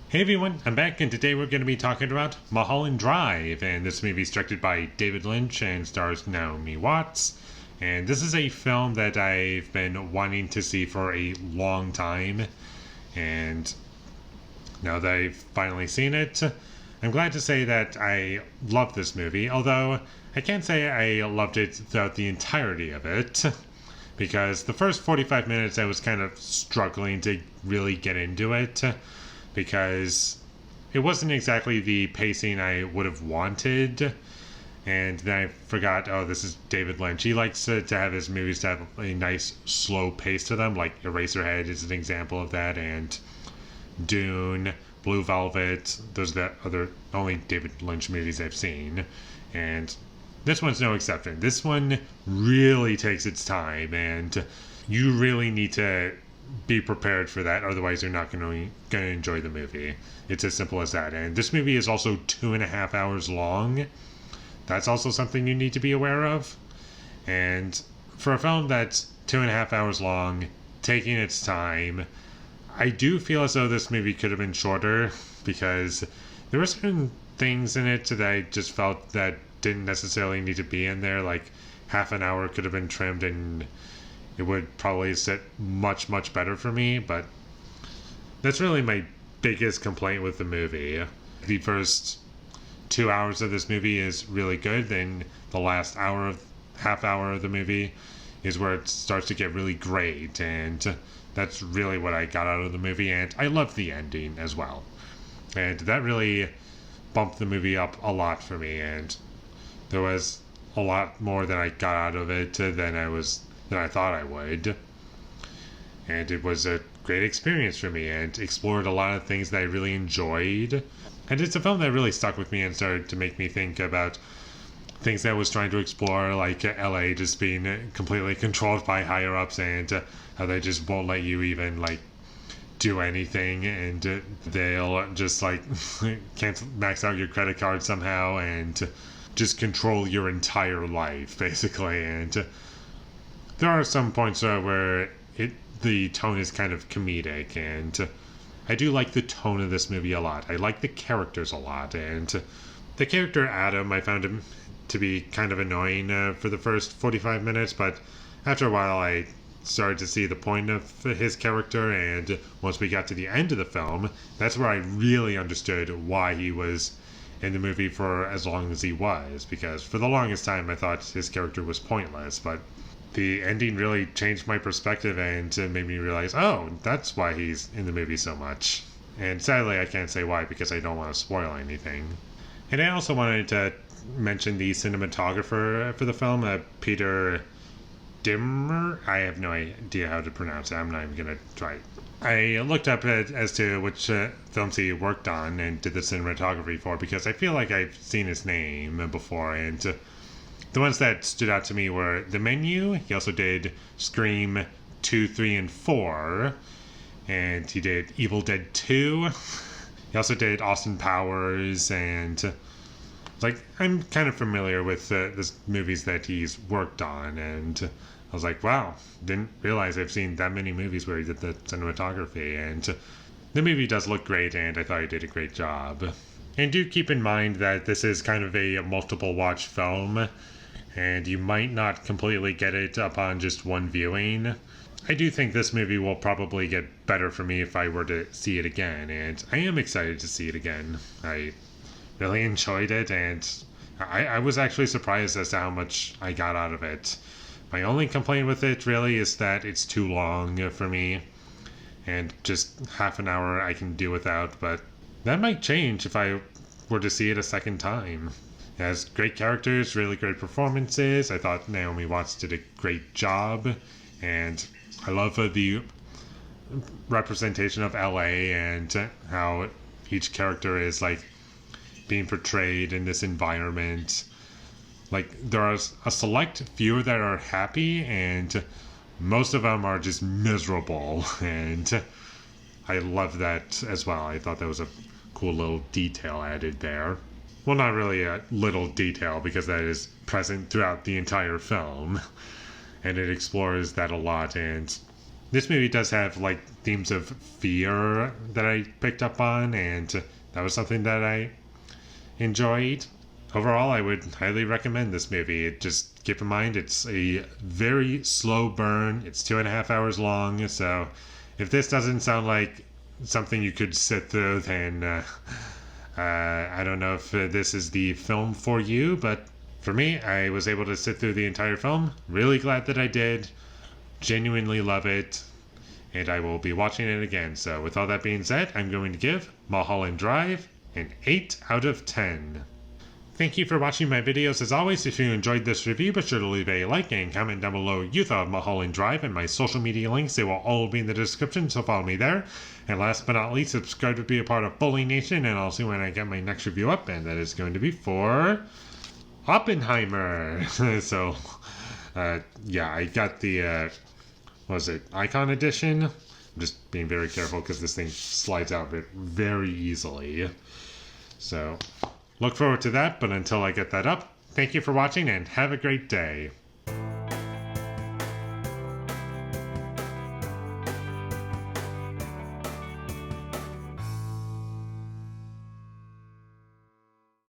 Hey everyone, I'm back and today we're going to be talking about Mulholland Drive, and this movie is directed by David Lynch and stars Naomi Watts. And this is a film that I've been wanting to see for a long time, and now that I've finally seen it, I'm glad to say that I love this movie, although I can't say I loved it throughout the entirety of it, because the first 45 minutes I was kind of struggling to really get into it, because it wasn't exactly the pacing I would have wanted. And then I forgot, oh, this is David Lynch. He likes to have his movies to have a nice slow pace to them, like Eraserhead is an example of that, and Dune, Blue Velvet. Those are the other only David Lynch movies I've seen. And this one's no exception. This one really takes its time, and you really need to be prepared for that, otherwise you're not going to enjoy the movie. It's as simple as that. And this movie is also 2.5 hours long. That's also something you need to be aware of. And for a film that's 2.5 hours long, taking its time, I do feel as though this movie could have been shorter, because there were certain things in it that I just felt that didn't necessarily need to be in there. Like half an hour could have been trimmed and it would probably sit much, much better for me, but that's really my biggest complaint with the movie. The first 2 hours of this movie is really good, then the last half hour of the movie is where it starts to get really great, and that's really what I got out of the movie, and I love the ending as well. And that really bumped the movie up a lot for me, and there was a lot more that I got out of it than I thought I would. And it was a great experience for me and explored a lot of things that I really enjoyed. And it's a film that really stuck with me and started to make me think about things that I was trying to explore, like LA just being completely controlled by higher ups, and how they just won't let you even do anything, and they'll just can't max out your credit card somehow and just control your entire life basically. And there are some points where the tone is kind of comedic, and I do like the tone of this movie a lot. I like the characters a lot, and the character Adam, I found him to be kind of annoying for the first 45 minutes, but after a while I started to see the point of his character, and once we got to the end of the film, that's where I really understood why he was in the movie for as long as he was, because for the longest time I thought his character was pointless, but the ending really changed my perspective and made me realize, oh, that's why he's in the movie so much. And sadly, I can't say why because I don't want to spoil anything. And I also wanted to mention the cinematographer for the film, Peter Dimmer. I have no idea how to pronounce it. I'm not even going to try. I looked up as to which films he worked on and did the cinematography for, because I feel like I've seen his name before, and the ones that stood out to me were The Menu. He also did Scream 2, 3, and 4. And he did Evil Dead 2. He also did Austin Powers. And I'm kind of familiar with the movies that he's worked on. And I was like, wow, didn't realize I've seen that many movies where he did the cinematography. And the movie does look great, and I thought he did a great job. And do keep in mind that this is kind of a multiple watch film, and you might not completely get it upon just one viewing. I do think this movie will probably get better for me if I were to see it again, and I am excited to see it again. I really enjoyed it, and I was actually surprised as to how much I got out of it. My only complaint with it really is that it's too long for me, and just half an hour I can do without, but that might change if I were to see it a second time. It has great characters, really great performances. I thought Naomi Watts did a great job, and I love the representation of LA and how each character is being portrayed in this environment. There are a select few that are happy, and most of them are just miserable, and I love that as well. I thought that was a cool little detail added there. Well, not really a little detail, because that is present throughout the entire film, and it explores that a lot. And This movie does have like themes of fear that I picked up on, and that was something that I enjoyed. Overall, I would highly recommend this movie. Just keep in mind it's a very slow burn. It's 2.5 hours long, so if this doesn't sound like something you could sit through, then I don't know if this is the film for you, but for me, I was able to sit through the entire film. Really glad that I did. Genuinely love it, and I will be watching it again. So with all that being said, I'm going to give Mulholland Drive an 8 out of 10. Thank you for watching my videos. As always, if you enjoyed this review, be sure to leave a like and comment down below what you thought of Mulholland Drive, and my social media links, they will all be in the description, so follow me there. And last but not least, subscribe to be a part of Foley Nation, and I'll see when I get my next review up, and that is going to be for Oppenheimer. So, yeah, I got the, what was it, Icon Edition? I'm just being very careful because this thing slides out very easily. So, look forward to that, but until I get that up, thank you for watching and have a great day.